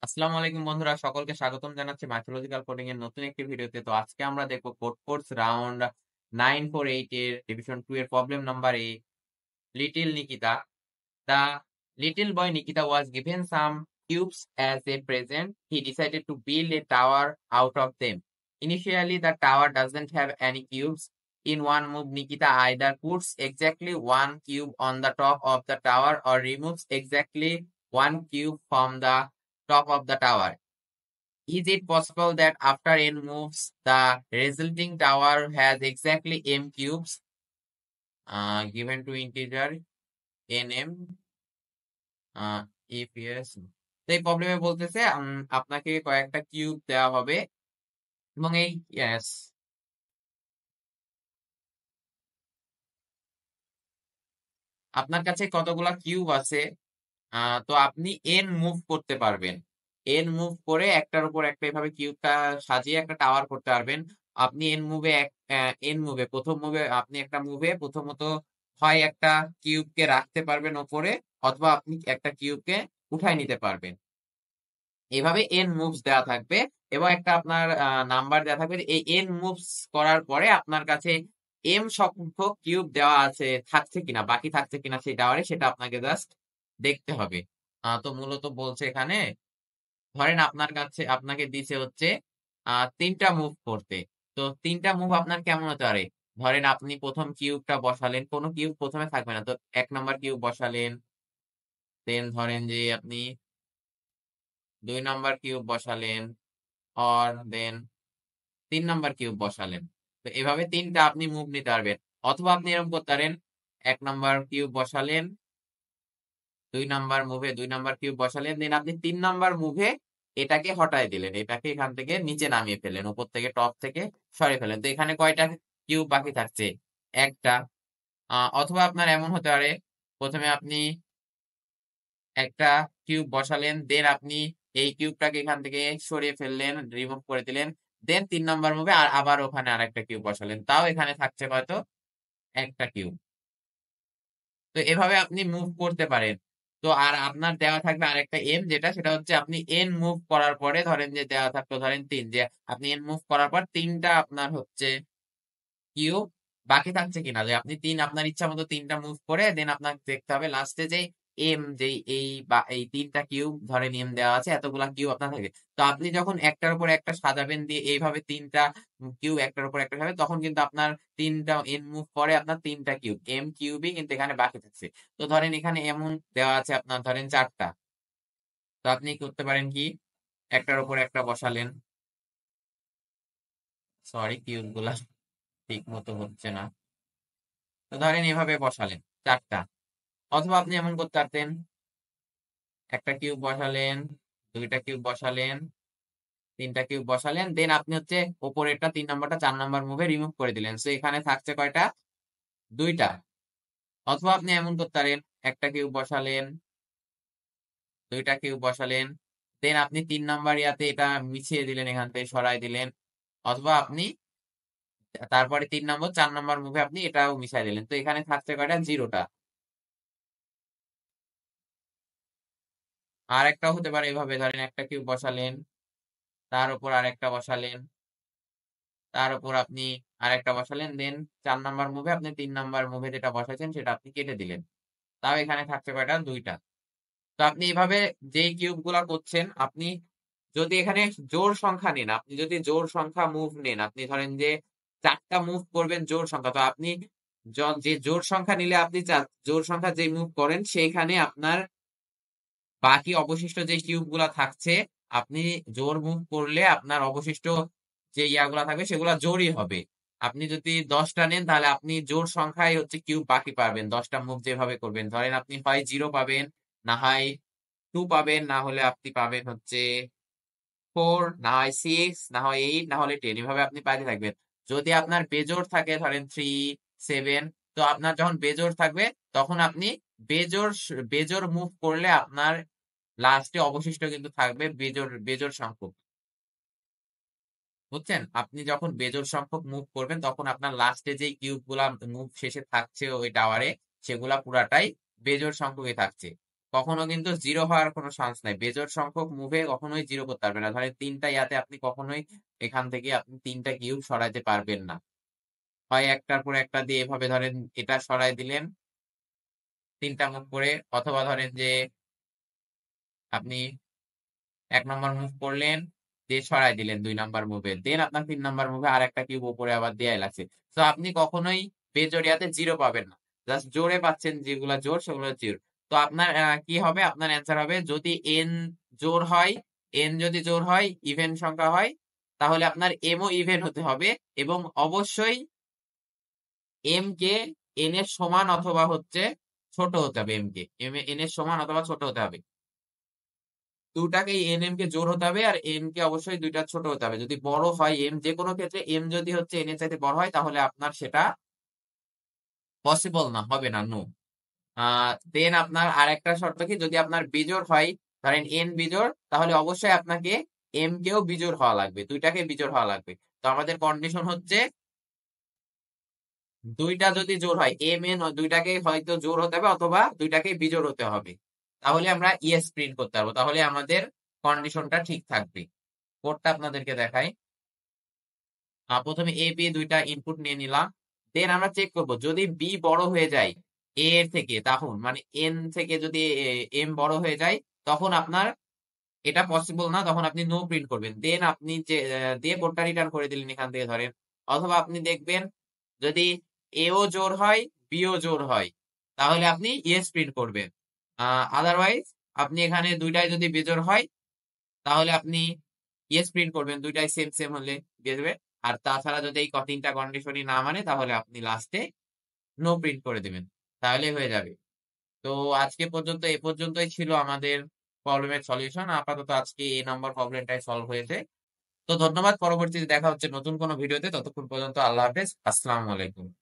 আসসালামু আলাইকুম বন্ধুরা, সকলকে স্বাগতম জানাচ্ছি ম্যাথলজিক্যাল কোডিং এর নতুন একটি ভিডিওতে। তো আজকে আমরা দেখব কোড কোর্স রাউন্ড 948 এর ডিভিশন 2 এর problem number a little Nikita. The little boy Nikita was given some cubes as a present. He decided to build a tower out of them. Initially, the tower doesn't have any cubes. In one move, Nikita either puts exactly one cube on the top of the tower or removes exactly one cube from the top of the tower. Is it possible that after n moves, the resulting tower has exactly m cubes given to integer nm? If yes, তো এই প্রবলেমে বলতেছে আপনাকে কয়েকটা cube দেওয়া হবে এবং এই yes আপনার কাছে কতগুলা কিউব আছে। তো আপনি এন মুভ করতে পারবেন। এন মুভ করে একটার উপর একটা এভাবে কিউবটা সাজিয়ে একটা টাওয়ার করতে পারবেন। আপনি এন মুভে প্রথম মুভে আপনি একটা মুভে প্রথমত হয় একটা কিউবকে রাখতে পারবেন ওপরে, অথবা আপনি একটা কিউবকে উঠাই নিতে পারবেন। এভাবে এন মুভস দেওয়া থাকবে এবং একটা আপনার নাম্বার দেওয়া থাকবে। এই এন মুভস করার পরে আপনার কাছে এম সংখ্যক কিউব দেওয়া আছে থাকছে কিনা, বাকি থাকছে কিনা সেই টাওয়ারে, সেটা আপনাকে জাস্ট দেখতে হবে। তো মূলত বলছে এখানে, ধরেন আপনার কাছে আপনাকে দিছে হচ্ছে তিনটা মুভ করতে। তো তিনটা মুভ আপনার কেমন হতে পারে? ধরেন আপনি প্রথম কিউবটা বসালেন, কোনো কিউব প্রথমে থাকবে না, তো 1 নাম্বার কিউব বসালেন। দেন ধরেন যে আপনি 2 নাম্বার কিউব বসালেন, অর দেন 3 নাম্বার কিউব বসালেন। তো এভাবে তিনটা আপনি মুভ নিতে পারবেন। অথবা আপনি এরকম করতে পারেন, 1 নাম্বার কিউব বসালেন, 2 নাম্বার মুভে 2 নাম্বার কিউব বসালেন, দেন আপনি 3 নাম্বার মুভে এটাকে হটায় দিলেন, এটাকে এখান থেকে নিচে নামিয়ে ফেলেন, উপর থেকে টপ থেকে সরিয়ে ফেলেন। তো এখানে কয়টা কিউব বাকি থাকছে? একটা। অথবা আপনার এমন হতে পারে, প্রথমে আপনি একটা কিউব বসালেন, দেন আপনি এই কিউবটাকে এখান থেকে সরিয়ে ফেললেন, রিমুভ করে দিলেন, দেন 3 নাম্বার মুভে আর আবার ওখানে আরেকটা কিউব বসালেন, তাও এখানে থাকছে হয়তো একটা কিউব। তো এভাবে আপনি মুভ করতে পারেন। তো আর আপনার দেওয়া থাকবে আরেকটা এম, যেটা সেটা হচ্ছে আপনি এন মুভ করার পরে, ধরেন যে দেওয়া থাকলো ধরেন 3, যে আপনি এন মুভ করার পর তিনটা আপনার হচ্ছে কিউব বাকি থাকছে কিনা, যে আপনি আপনার ইচ্ছা মতো তিনটা মুভ করে দেন আপনাকে দেখতে হবে লাস্টে যে এম, যে এই বা এই তিনটা কিউব ধরেন এম দেওয়া আছে, এতগুলা কিউব আপনার থাকে। তো আপনি যখন একটার উপর একটা সাজাবেন, দিয়ে এইভাবে তিনটা কিউব একটার উপর একটা হবে, তখন কিন্তু আপনার তিনটা এন মুভ করে আপনার তিনটা কিউব এম কিউবই কিন্তু এখানে বাকি থাকছে। তো ধরেন এখানে এমন দেওয়া আছে আপনার ধরেন 4টা। তো আপনি করতে পারেন কি, একটার উপর একটা বসালেন, সরি কিউব গুলা ঠিক মতো হচ্ছে না, তো ধরেন এভাবে বসালেন 4টা। অথবা আপনি এমন করতে পারতেন, একটা কিউব বসালেন, 2টা কিউব বসালেন, 3টা কিউব বসালেন, দেন আপনি হচ্ছে উপরেরটা 3 নাম্বারটা 4 নাম্বার মুভে রিমুভ করে দিলেন। সো এখানে থাকছে কয়টা? 2টা। অথবা আপনি এমন করতে পারেন, একটা কিউব বসালেন, 2টা কিউব বসালেন, দেন আপনি 3 নাম্বার ইয়াতে এটা মিছিয়ে দিলেন, এখান থেকে সরাই দিলেন। অথবা আপনি তারপরে 3 নম্বর 4 নাম্বার মুভে আপনি এটাও মিশাই দিলেন, তো এখানে থাকছে কয়টা? 0টা। আর একটাও হতে পারে এভাবে, ধরেন একটা কিউব বসালেন, তার উপর আরেকটা বসালেন, তার উপর আপনি আরেকটা বসালেন, দেন 4 নাম্বার মুভে আপনি 3 নাম্বার মুভে যেটা বসাইছেন সেটা আপনি কেটে দিলেন, তাও এখানে থাকছে কয়টা? 2টা। তো আপনি এইভাবে যেই কিউব গুলা করছেন, আপনি যদি এখানে জোড় সংখ্যা নেন, আপনি যদি জোড় সংখ্যা মুভ নেন, আপনি ধরেন যে 4টা মুভ করবেন জোড় সংখ্যা, তো আপনি যে জোড় সংখ্যা নিলে আপনি জোড় সংখ্যা যে মুভ করেন সেইখানে আপনার বাকি অবশিষ্ট যে কিউব গুলা থাকছে, আপনি জোর মুভ করলে আপনার অবশিষ্ট যে ইয়াগুলা থাকবে সেগুলা জোরই হবে। আপনি যদি 10টা নেন, তাহলে আপনি জোর সংখ্যায় হচ্ছে কিউব বাকি পাবেন 10টা মুভ যেভাবে করবেন। ধরেন আপনি হয় 0 পাবেন, না হয় 2 পাবেন, না হলে আপনি পাবেন হচ্ছে 4, না হয় 6, না হয় 8, না হলে 10, এভাবে আপনি পাইতে থাকবেন। যদি আপনার বেজোড় থাকে ধরেন 3, 7, তো আপনার যখন বেজোড় থাকবে তখন আপনি বেজোড় বেজোড় মুভ করলে আপনার লাস্টে অবশিষ্ট কিন্তু থাকবে বেজোড় বেজোড় সংখ্যক। বুঝছেন? আপনি যখন বেজোড় সংখ্যক মুভ করবেন তখন আপনার লাস্টে যে কিউব গুলা মুভ শেষে থাকছে ওই টাওয়ারে, সেগুলা পুরাটাই বেজোড় সংখ্যকই থাকছে। কখনো কিন্তু জিরো হওয়ার কোনো চান্স নাই। বেজোড় সংখ্যক মুভে কখনোই জিরো করতে পারবেন না। ধরেন ৩টা ইয়াতে আপনি কখনোই এখান থেকে আপনি ৩টা কিউব সরাইতে পারবেন না। হয় একটার পর একটা দিয়ে এভাবে ধরেন এটা সরাই দিলেন ৩টা মুভ করে, অথবা ধরেন যে আপনি ১ নম্বর মুভ করলেন, দিয়ে সরাই দিলেন ২ নাম্বার মুভে। দেন আপনার ৩ নাম্বার মুভে আরেকটা কিউব উপরে আবার দেয়াই লাগছে। সো আপনি কখনোই বেজোড়িয়াতে জিরো পাবেন না। জাস্ট জোড়ে পাচ্ছেন, যেগুলা জোড় সেগুলো জিরো। তো আপনার কি হবে? আপনার অ্যান্সার হবে যদি এন জোড় হয়, এন যদি জোড় হয়, ইভেন সংখ্যা হয়, তাহলে আপনার এমও ইভেন হতে হবে এবং অবশ্যই এম কে এন এর সমান অথবা হচ্ছে ছোট হতে হবে। এম কে এন এর সমান অথবা ছোট হতে হবে। দুটাকেই এন এম কে জোড় হতে হবে আর এম কে অবশ্যই দুইটা ছোট হতে হবে। যদি বড় হয় এম, যে কোনো ক্ষেত্রে এম যদি হচ্ছে এন এর চাইতে বড় হয়, তাহলে আপনার সেটা পসিবল না, হবে না, নো। দেন আপনার আরেকটা শর্ত কি, যদি আপনার বিজোড় হয়, ধরেন এন বিজোড়, তাহলে অবশ্যই আপনাকে এম কেও বিজোড় হওয়া লাগবে, দুইটাকে বিজোড় হওয়া লাগবে। তো আমাদের কন্ডিশন হচ্ছে দুইটা যদি জোড় হয়, এম এন দুইটাকে হয়তো জোড় হতে হবে অথবা দুইটাকে বিজোড় হতে হবে, তাহলে আমরা ইয়েস প্রিন্ট করতে পারবো। তাহলে আমাদের কন্ডিশনটা ঠিক থাকবে। কোডটা আপনাদেরকে দেখাই। প্রথমে এ বি দুইটা ইনপুট নিয়ে নিলাম। দেন আমরা চেক করব, যদি বি বড় হয়ে যায় এ এর থেকে, তখন মানে এন থেকে যদি এম বড় হয়ে যায়, তখন আপনার এটা পসিবল না, তখন আপনি নো প্রিন্ট করবেন। দেন আপনি যে দিয়ে কোডটা রিটার্ন করে দিলেন এখান থেকে ধরেন। অথবা আপনি দেখবেন যদি এও জোড় হয়, বিও জোড় হয়, তাহলে আপনি ইয়েস প্রিন্ট করবেন। আদারওয়াইজ আপনি এখানে দুইটাই যদি বেজোড় হয়, তাহলে আপনি ইয়েস প্রিন্ট করবেন, দুইটাই সেম সেম হলে দিয়ে দেবে। আর তাছাড়া যদি এই তিনটা কন্ডিশনই না মানে, তাহলে আপনি লাস্টে নো প্রিন্ট করে দিবেন, তাহলে হয়ে যাবে। তো আজকে পর্যন্ত এ পর্যন্তই ছিল আমাদের প্রবলেমের সলিউশন। আপাতত আজকে এই নাম্বার প্রবলেমটাই সলভ হয়েছে। তো ধন্যবাদ, পরবর্তীতে দেখা হচ্ছে নতুন কোনো ভিডিওতে। ততক্ষণ পর্যন্ত আল্লাহ হাফেজ, আসসালামু আলাইকুম।